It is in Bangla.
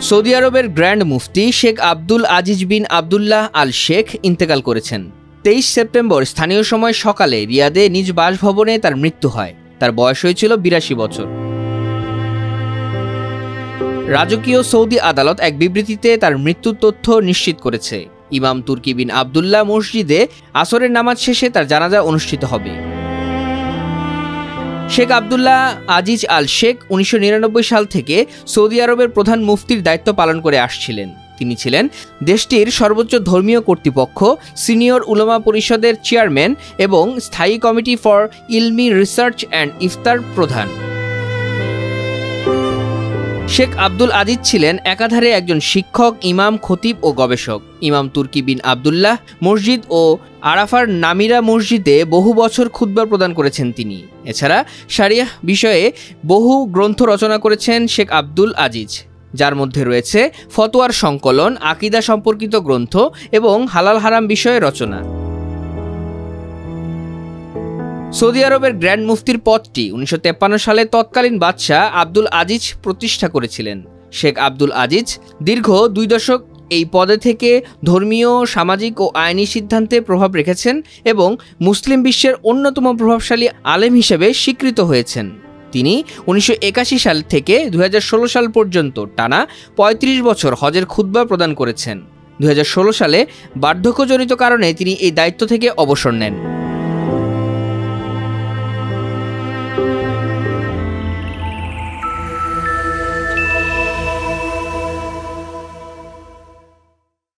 সৌদি আরবের গ্র্যান্ড মুফতি শেখ আব্দুল আজিজ বিন আবদুল্লাহ আল শেখ ইন্তেকাল করেছেন। 23 সেপ্টেম্বর স্থানীয় সময় সকালে রিয়াদে নিজ বাসভবনে তার মৃত্যু হয়। তার বয়স হয়েছিল 82 বছর। রাজকীয় সৌদি আদালত এক বিবৃতিতে তার মৃত্যুর তথ্য নিশ্চিত করেছে। ইমাম তুর্কি বিন আবদুল্লাহ মসজিদে আসরের নামাজ শেষে তার জানাজা অনুষ্ঠিত হবে। শেখ আব্দুল্লাহ আজিজ আল শেখ 1999 সাল থেকে সৌদি আরবের প্রধান মুফতির দায়িত্ব পালন করে আসছিলেন। তিনি ছিলেন দেশটির সর্বোচ্চ ধর্মীয় কর্তৃপক্ষ, সিনিয়র উলামা পরিষদের চেয়ারম্যান এবং স্থায়ী কমিটি ফর ইলমি রিসার্চ অ্যান্ড ইফতার প্রধান। শেখ আব্দুল আজিজ ছিলেন একাধারে একজন শিক্ষক, ইমাম, খতিব ও গবেষক। ইমাম তুর্কি বিন আবদুল্লাহ মসজিদ ও আরাফার নামিরা মসজিদে বহু বছর খুতবা প্রদান করেছেন তিনি। এছাড়া শরিয়াহ বিষয়ে বহু গ্রন্থ রচনা করেছেন শেখ আব্দুল আজিজ, যার মধ্যে রয়েছে ফতোয়ার সংকলন, আকীদা সম্পর্কিত গ্রন্থ এবং হালাল হারাম বিষয়ে রচনা। সৌদি আরবের গ্র্যান্ড মুফতির পদটি 1953 সালে তৎকালীন বাদশাহ আব্দুল আজিজ প্রতিষ্ঠা করেছিলেন। শেখ আব্দুল আজিজ দীর্ঘ 2 দশক এই পদে থেকে ধর্মীয়, সামাজিক ও আইনি সিদ্ধান্তে প্রভাব রেখেছেন এবং মুসলিম বিশ্বের অন্যতম প্রভাবশালী আলেম হিসেবে স্বীকৃত হয়েছেন। তিনি 1981 সাল থেকে 2016 সাল পর্যন্ত টানা 35 বছর হজের খুতবা প্রদান করেছেন। 2016 সালে বার্ধক্যজনিত কারণে তিনি এই দায়িত্ব থেকে অবসর নেন।